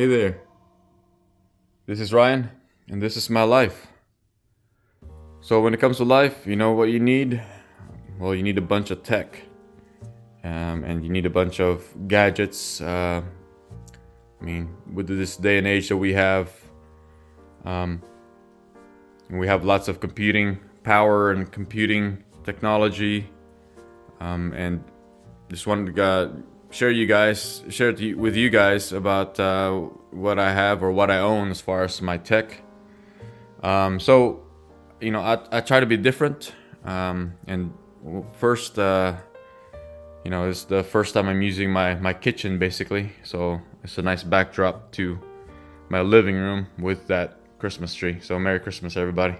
Hey there, this is Ryan, and this is my life. So when it comes to life, you know what you need? Well, you need a bunch of tech, and you need a bunch of gadgets. With this day and age that um, we have lots of computing power and computing technology, and just wanted to with you guys about what I have or what I own as far as my tech. So, I try to be different. And first, it's the first time I'm using my kitchen basically. So it's a nice backdrop to my living room with that Christmas tree. So Merry Christmas, everybody.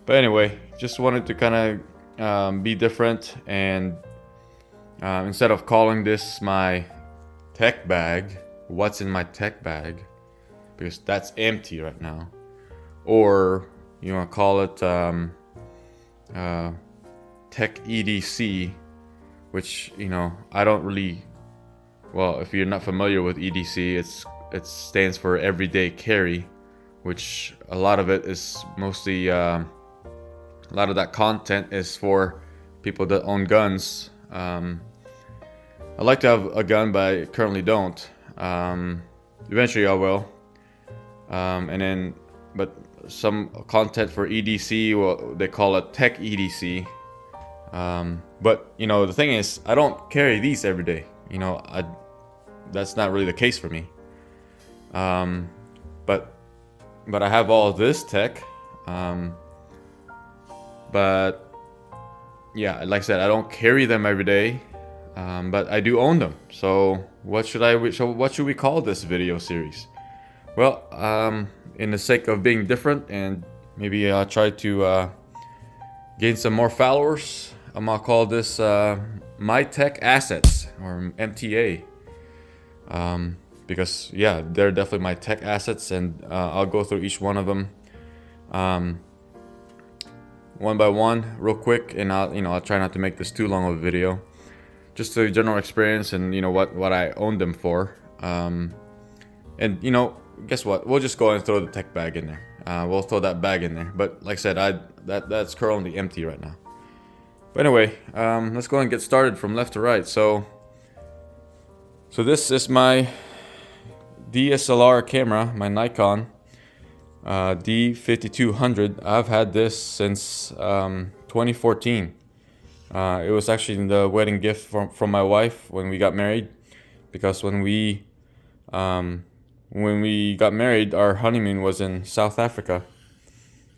But anyway, just wanted to kind of be different and instead of calling this my tech bag, what's in my tech bag, because that's empty right now, or you want to call it Tech EDC, which I don't really. Well, if you're not familiar with EDC, it stands for everyday carry, which a lot of it is mostly a lot of that content is for people that own guns. I'd like to have a gun, but I currently don't. Eventually I will. But some content for EDC, well, they call it Tech EDC. But the thing is, I don't carry these every day. That's not really the case for me. But I have all this tech. But yeah, like I said, I don't carry them every day. But I do own them. So what should we call this video series? Well, in the sake of being different and maybe try to gain some more followers, I'm gonna call this My Tech Assets, or MTA. Because yeah, they're definitely my tech assets, and I'll go through each one of them one by one real quick, and I'll try not to make this too long of a video. Just a general experience and what I own them for. And guess what? We'll just go and throw the tech bag in there. We'll throw that bag in there. But like I said, that's currently empty right now. But anyway, let's go and get started from left to right. So this is my DSLR camera, my Nikon D5200. I've had this since 2014. It was actually the wedding gift from my wife when we got married, because when we got married, our honeymoon was in South Africa,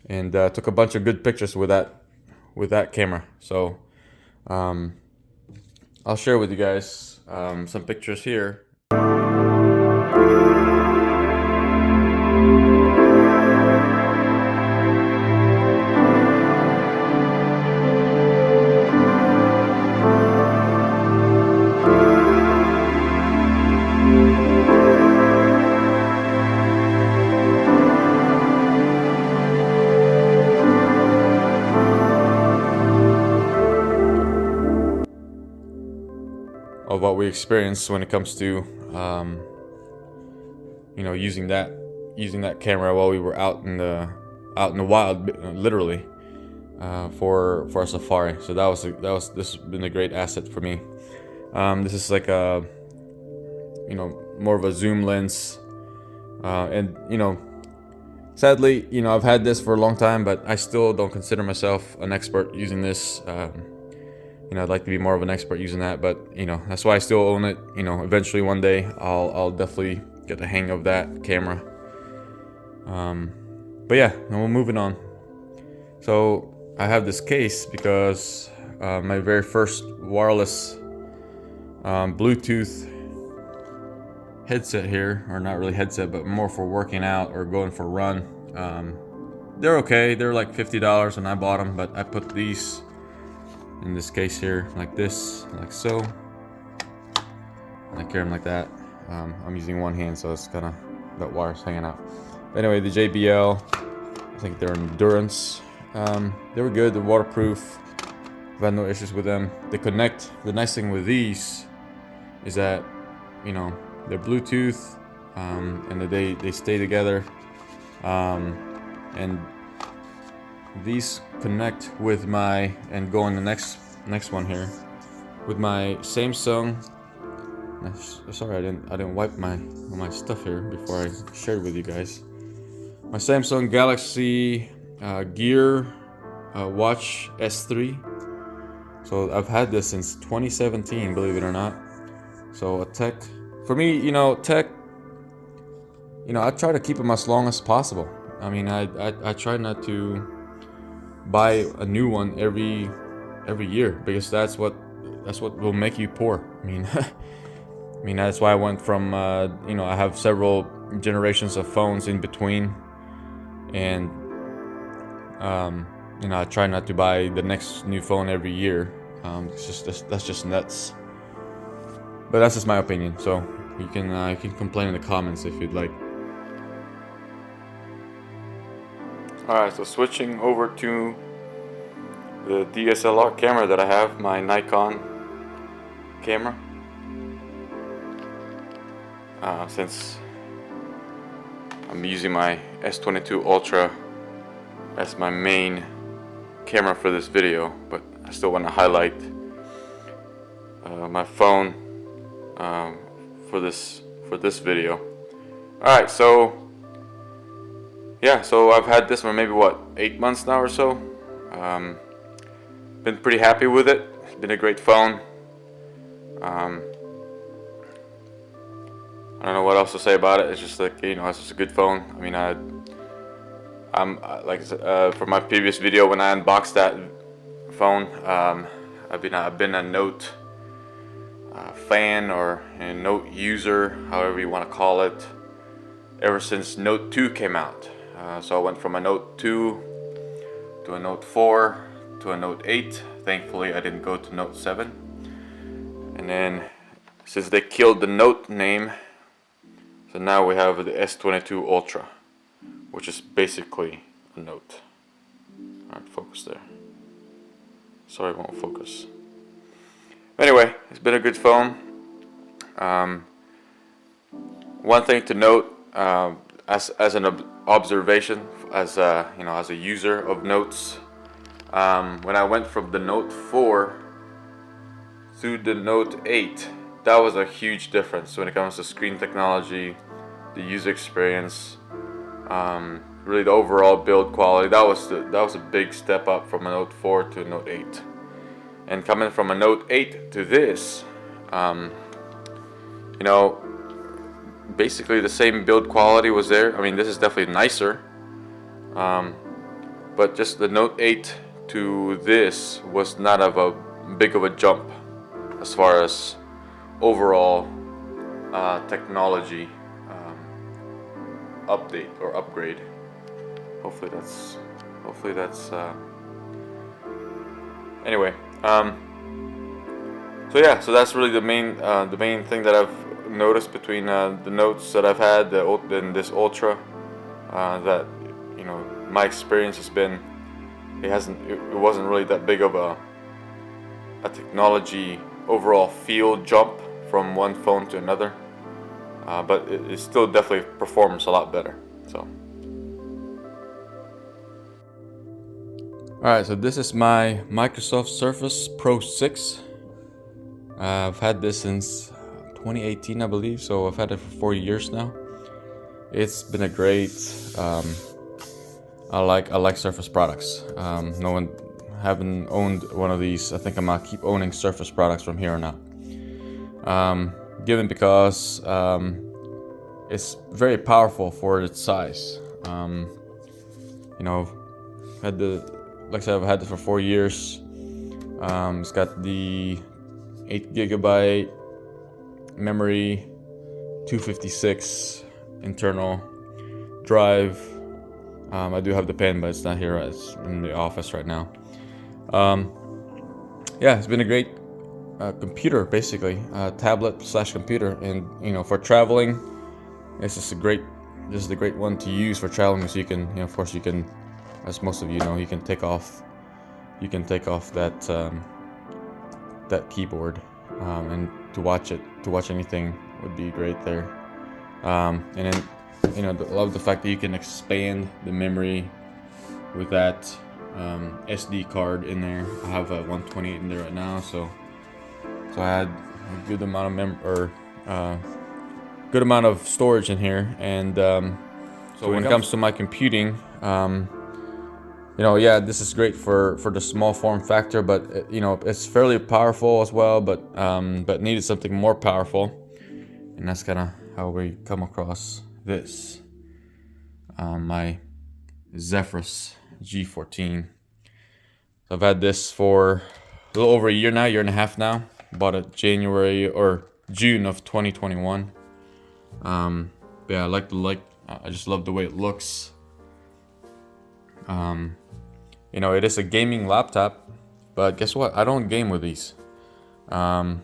and took a bunch of good pictures with that camera. So I'll share with you guys some pictures here. Of what we experienced when it comes to using that camera while we were out in the wild, literally, for a safari. So this has been a great asset for me. This is like a more of a zoom lens, and sadly, I've had this for a long time, but I still don't consider myself an expert using this. I'd like to be more of an expert using that, but that's why I still own it. Eventually one day I'll definitely get the hang of that camera. But yeah, now we're moving on. So I have this case because my very first wireless Bluetooth headset here, or not really headset, but more for working out or going for a run. They're okay. They're like $50 when I bought them, but I put these in this case here, like this, like so. I carry them like that. I'm using one hand, so it's kind of that wire's hanging out. But anyway, the JBL, I think they're Endurance. They were good. They're waterproof. I've had no issues with them. They connect. The nice thing with these is that they're Bluetooth, and they stay together, and these connect with my, and go on the next one here, with my Samsung. Sorry, I didn't wipe my stuff here before I shared with you guys. My Samsung Galaxy Gear Watch S3. So I've had this since 2017, believe it or not. So a Tech, for me, Tech, I try to keep them as long as possible. I mean, I try not to buy a new one every year, because that's what will make you poor. I mean, that's why I went from I have several generations of phones in between, and I try not to buy the next new phone every year. That's just nuts. But that's just my opinion. So you can complain in the comments if you'd like. Alright, so switching over to the DSLR camera that I have, my Nikon camera. Since I'm using my S22 Ultra as my main camera for this video, but I still want to highlight my phone for this video. Alright, so yeah, so I've had this for maybe 8 months now or so. Been pretty happy with it. It's been a great phone. I don't know what else to say about it. It's just like, it's just a good phone. I mean, I'm like for my previous video when I unboxed that phone, I've been a Note fan, or a Note user, however you want to call it, ever since Note 2 came out. So I went from a Note 2 to a Note 4 to a Note 8. Thankfully, I didn't go to Note 7. And then, since they killed the Note name, so now we have the S22 Ultra, which is basically a Note. Alright, focus there. Sorry, it won't focus. Anyway, it's been a good phone. One thing to note, as an observation, as a user of Notes, when I went from the Note 4 to the Note 8, that was a huge difference when it comes to screen technology, the user experience, really the overall build quality. That was a big step up from a Note 4 to a Note 8. And coming from a Note 8 to this, basically the same build quality was there. I mean, this is definitely nicer, but just the Note 8 to this was not of a big of a jump as far as overall technology update or upgrade. Hopefully that's anyway. So yeah, so that's really the main thing that I've noticed between the Notes that I've had and this Ultra, that my experience has been, it wasn't really that big of a technology overall feel jump from one phone to another, but it still definitely performs a lot better. So alright, so this is my Microsoft Surface Pro 6. I've had this since 2018, I believe, so I've had it for 4 years now. It's been a great, I like Surface products. Haven't owned one of these. I think I'm gonna keep owning Surface products from here on out. Given because it's very powerful for its size. Like I said, I've had it for 4 years. It's got the 8GB memory, 256 internal drive. I do have the pen, but it's not here. It's in the office right now. Yeah, it's been a great computer, basically, tablet / computer, and for traveling, this is a great one to use for traveling. So you can, of course, you can, as most of you know, you can take off that keyboard, and to watch anything would be great there. And then, you know, I love the fact that you can expand the memory with that SD card in there. I have a 128 in there right now, so I had a good amount of good amount of storage in here. And so when it comes to my computing, you know, yeah, this is great for the small form factor, but you know, it's fairly powerful as well, but needed something more powerful, and that's kind of how we come across this. My Zephyrus G14. So I've had this for a little over a year now, year and a half now. Bought it January or June of 2021. But yeah, I just love the way it looks. You know, it is a gaming laptop, but guess what? I don't game with these. But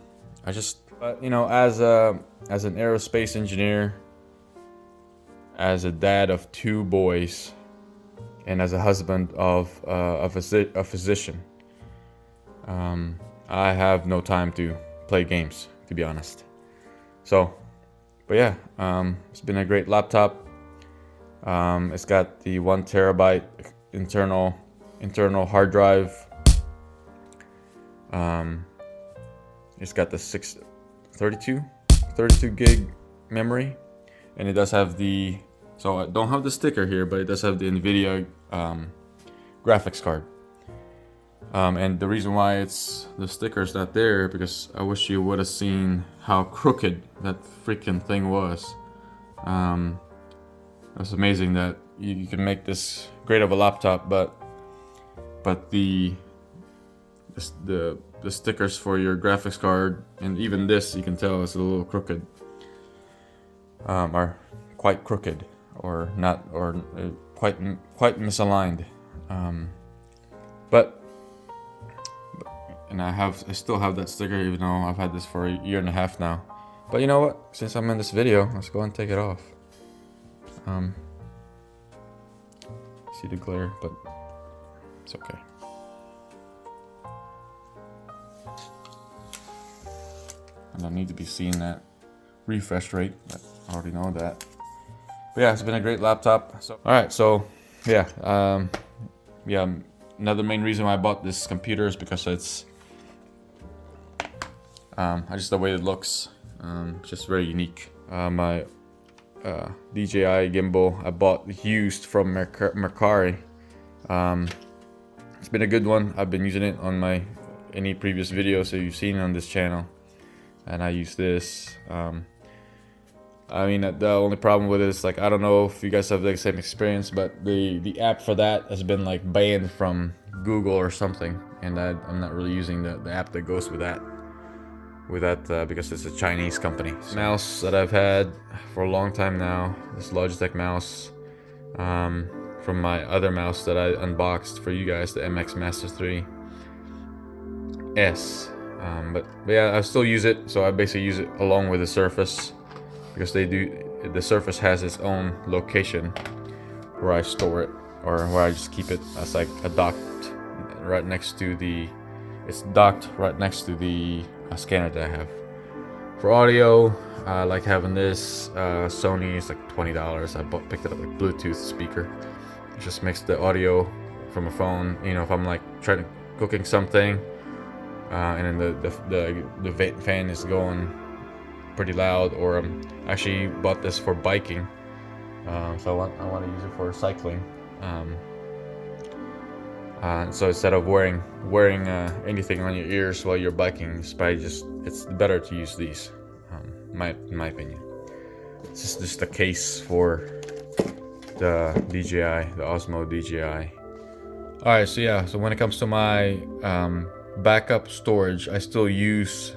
you know, as an aerospace engineer, as a dad of 2 boys, and as a husband of a physician, I have no time to play games, to be honest. So, but yeah, it's been a great laptop. It's got the 1 terabyte internal hard drive. It's got the 32 gig memory, and it does have the, so I don't have the sticker here, but it does have the NVIDIA graphics card. And the reason why the sticker's not there, because I wish you would have seen how crooked that freaking thing was. It's amazing that you can make this great of a laptop, but the stickers for your graphics card, and even this, you can tell it's a little crooked, are quite crooked, or not, or quite misaligned. And I still have that sticker, even though I've had this for a year and a half now. But you know what? Since I'm in this video, let's go and take it off. See the glare, but it's okay. I don't need to be seeing that refresh rate, but I already know that. But yeah, it's been a great laptop. So, all right, so yeah, yeah. Another main reason why I bought this computer is because it's just the way it looks, just very unique. My DJI gimbal I bought used from Mercari. It's been a good one. I've been using it on any previous videos that you've seen on this channel, and I use this. I mean, the only problem with it is, like, I don't know if you guys have the same experience, but the app for that has been like banned from Google or something, and I'm not really using the app that goes with that. Because it's a Chinese company. Mouse that I've had for a long time now, this Logitech mouse, from my other mouse that I unboxed for you guys, the MX Master 3 S. But yeah, I still use it, so I basically use it along with the Surface, because the Surface has its own location where I store it, or where I just keep it as like a docked right next to the scanner that I have. For audio, I like having this Sony. It's like $20. I picked it up like Bluetooth speaker. It just makes the audio from a phone. You know, if I'm like cooking something, and then the fan is going pretty loud, or actually bought this for biking. So I want to use it for cycling. So instead of wearing anything on your ears while you're biking, it's better to use these. In my opinion, it's just the case for the DJI, the Osmo DJI. All right, so yeah, so when it comes to my backup storage, I still use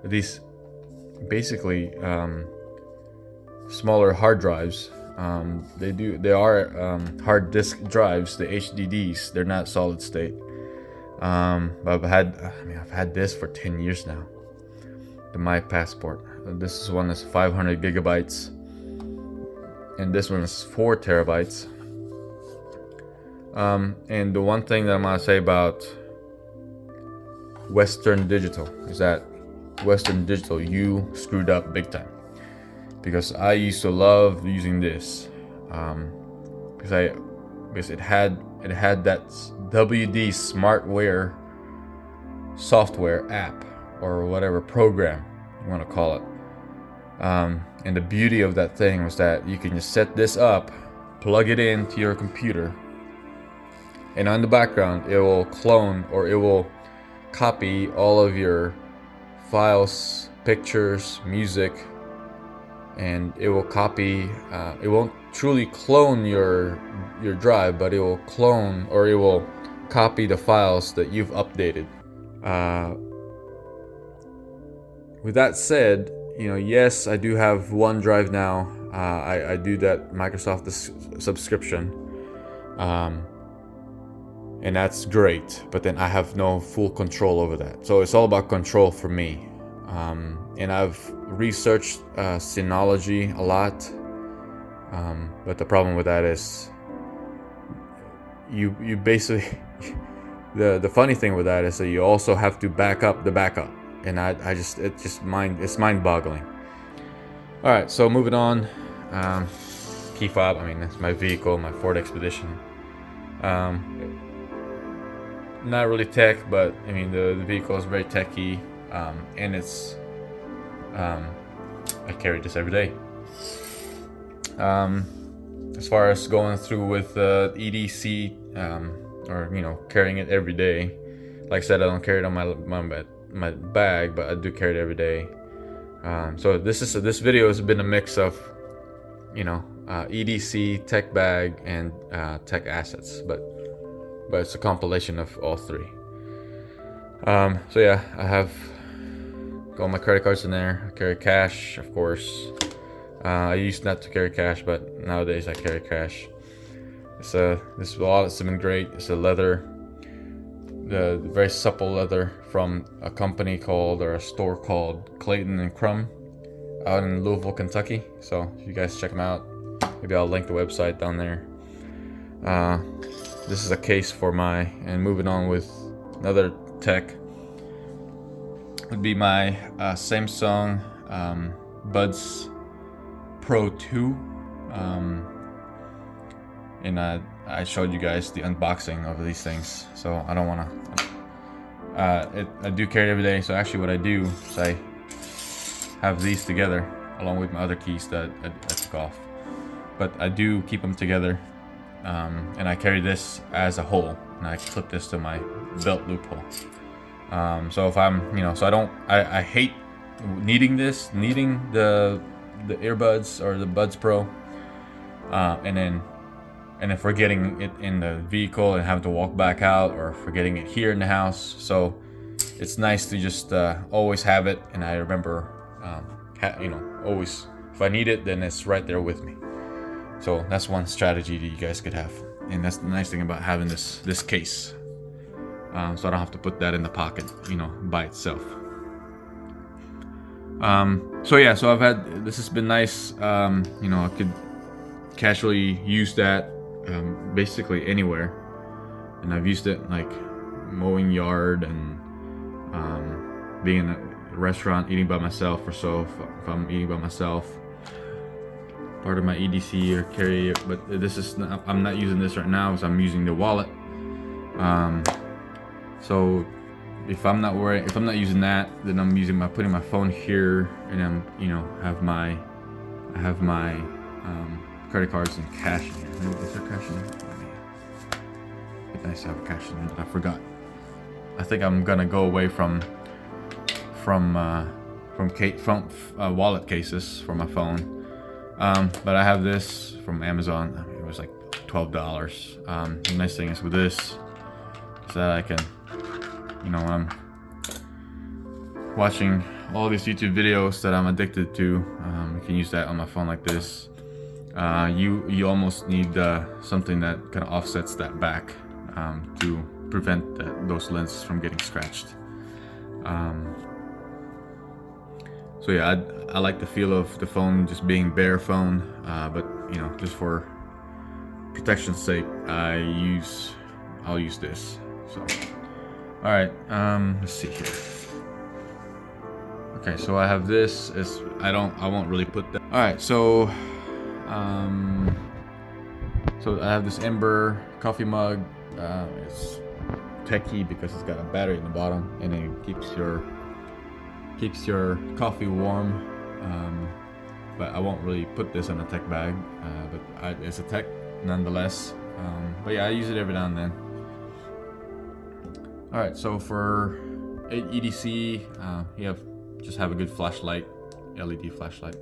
these basically smaller hard drives. They are hard disk drives, the HDDs. They're not solid state. But I've had this for 10 years now. The My Passport. This is one that's 500 gigabytes, and this one is 4 terabytes. And the one thing that I'm gonna say about Western Digital is that Western Digital, you screwed up big time. because I used to love using this, because it had that WD Smartwear software app, or whatever program you want to call it. And the beauty of that thing was that you can just set this up, plug it into your computer, and on the background it will clone, or it will copy all of your files, pictures, music, and it will copy, it won't truly clone your drive, but it will clone, or it will copy the files that you've updated. With that said, yes, I do have OneDrive now. I do that Microsoft subscription, and that's great, but then I have no full control over that. So it's all about control for me. And I've researched Synology a lot, but the problem with that is you basically the funny thing with that is that you also have to back up the backup, and it's mind-boggling. All right, so moving on. Key fob. I mean, that's my vehicle, my Ford Expedition. Not really tech, but I mean the vehicle is very techy, and it's I carry this every day. As far as going through with EDC, or carrying it every day, like I said, I don't carry it on my bag, but I do carry it every day. So this video has been a mix of EDC, tech bag, and tech assets, but it's a compilation of all three. So yeah, I have all my credit cards in there. I carry cash, of course. I used not to carry cash, but nowadays I carry cash. This wallet's been great. It's a leather, the very supple leather from a company called, or a store called, Clayton and Crumb, out in Louisville, Kentucky. So if you guys check them out, maybe I'll link the website down there. This is a case for and moving on with another tech, would be my Samsung Buds Pro 2, and I showed you guys the unboxing of these things, so I don't want to. I do carry it every day. So actually, what I do is I have these together along with my other keys that I took off, but I do keep them together, and I carry this as a whole, and I clip this to my belt loophole. So if I'm, so I hate needing the earbuds or the Buds Pro, and then forgetting it in the vehicle and having to walk back out, or forgetting it here in the house. So it's nice to just always have it, and I remember, always, if I need it, then it's right there with me. So that's one strategy that you guys could have, and that's the nice thing about having this case. So I don't have to put that in the pocket, by itself. So yeah, so this has been nice. I could casually use that basically anywhere, and I've used it like mowing yard, and being in a restaurant eating by myself, or so if I'm eating by myself, part of my EDC or carry it. But I'm not using this right now, because I'm using the wallet. So if I'm not using that, then I'm putting my phone here, and I'm I have my credit cards and cash in here. Is there cash in here? It'd be nice to have cash in here. I forgot. I think I'm gonna go away from wallet cases for my phone. But I have this from Amazon. I mean, it was like $12. The nice thing is with this is that I can, when I'm watching all these YouTube videos that I'm addicted to, I can use that on my phone like this. You almost need something that kind of offsets that back, to prevent those lenses from getting scratched. So yeah, I like the feel of the phone just being bare phone, but just for protection's sake, I'll use this. So, all right, let's see here. Okay, so I have this. I won't really put that. All right, so so I have this Ember coffee mug. It's techy because it's got a battery in the bottom, and it keeps your coffee warm. But I won't really put this on a tech bag. But it's a tech nonetheless. But yeah, I use it every now and then. All right, so for EDC, just have a good flashlight, LED flashlight.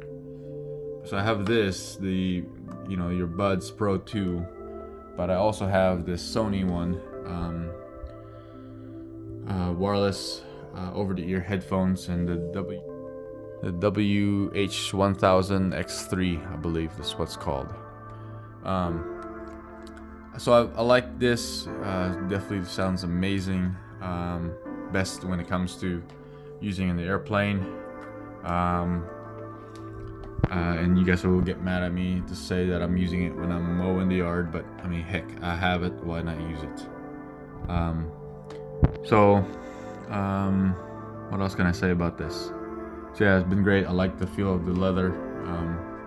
So I have this, your Buds Pro 2, but I also have this Sony one, wireless over-the-ear headphones, and the WH-1000X3, I believe that's what's called. So I like this. Definitely sounds amazing. Best when it comes to using in the airplane. And you guys will get mad at me to say that I'm using it when I'm mowing the yard, but I mean, heck, I have it. Why not use it? What else can I say about this? So yeah, it's been great. I like the feel of the leather.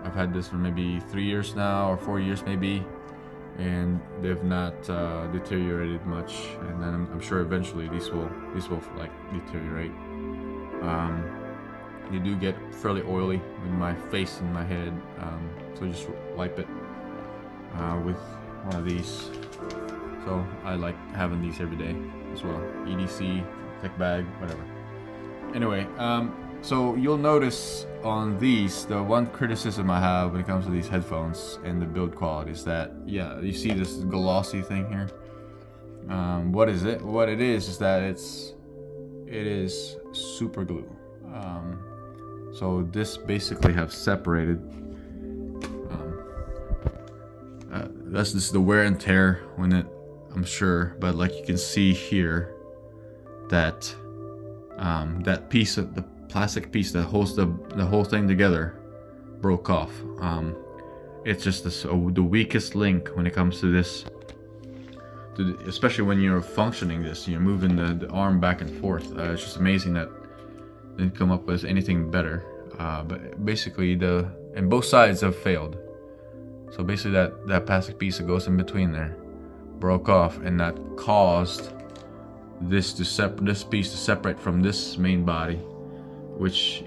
I've had this for maybe 3 years now, or 4 years maybe, and they've not deteriorated much. And then I'm sure eventually these will like deteriorate. They do get fairly oily with my face and my head, so just wipe it with one of these. So I like having these every day as well. EDC, tech bag, whatever. Anyway, so you'll notice on these, the one criticism I have when it comes to these headphones and the build quality is that, yeah, you see this glossy thing here. What is it? What it is that it is super glue. So this basically have separated. That's just the wear and tear when it, I'm sure, but like you can see here that that piece of the plastic piece that holds the whole thing together broke off. It's just the weakest link when it comes to this, especially when you're functioning this, you're moving the arm back and forth. It's just amazing that they didn't come up with anything better. But basically and both sides have failed. So basically that plastic piece that goes in between there broke off, and that caused this piece to separate from this main body, which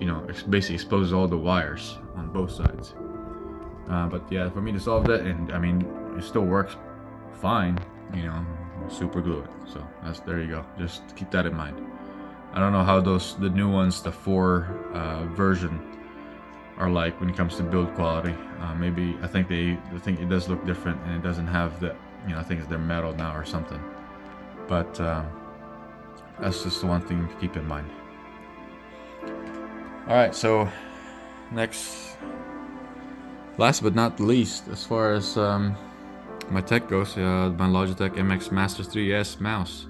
basically exposes all the wires on both sides. But yeah, for me to solve that, and I mean it still works fine, super glue it. So there you go. Just keep that in mind. I don't know how the new ones, the 4 version, are like when it comes to build quality. Maybe I think it does look different, and it doesn't have the I think they're metal now or something. But that's just the one thing to keep in mind. All right, so last but not least, as far as my tech goes, my Logitech MX Master 3S mouse.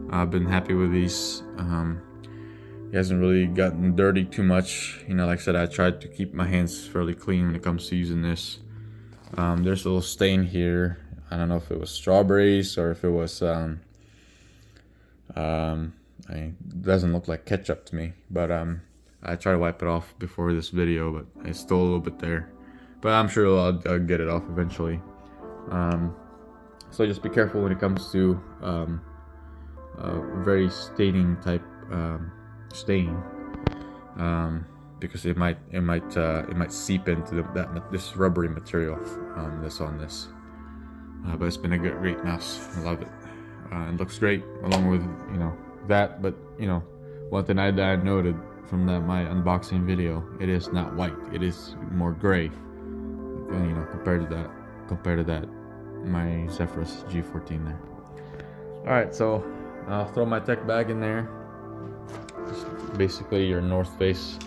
I've been happy with these. It hasn't really gotten dirty too much. Like I said, I tried to keep my hands fairly clean when it comes to using this. There's a little stain here. I don't know if it was strawberries or if it was it doesn't look like ketchup to me, but I tried to wipe it off before this video, but it's still a little bit there. But I'm sure I'll get it off eventually. So just be careful when it comes to very staining type stain, because it might seep into this rubbery material that's on this. But it's been a great mouse. I love it. It looks great along with that. But one thing I noted from my unboxing video, it is not white. It is more gray. Compared to that, my Zephyrus G14 there. All right, so I'll throw my tech bag in there. Just basically your North Face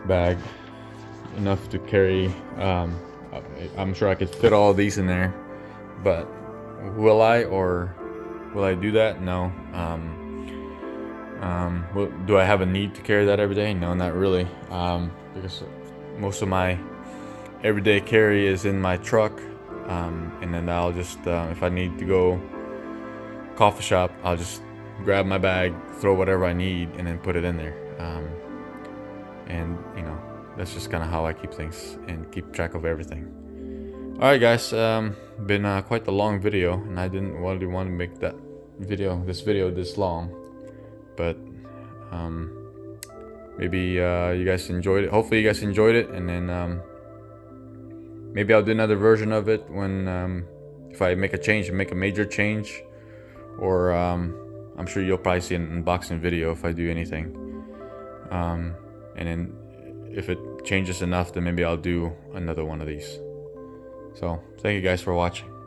bag, enough to carry. I'm sure I could fit all these in there, but will I do that? No. Do I have a need to carry that every day? No, not really. Because most of my everyday carry is in my truck, and then I'll just if I need to go coffee shop, I'll just grab my bag, throw whatever I need, and then put it in there. And you know, that's just kind of how I keep things and keep track of everything. All right, guys. Been quite a long video, and I didn't really want to make this video this long, but maybe you guys enjoyed it. Hopefully, you guys enjoyed it, and then maybe I'll do another version of it when if I make a major change, or I'm sure you'll probably see an unboxing video if I do anything. And then if it changes enough, then maybe I'll do another one of these. So thank you guys for watching.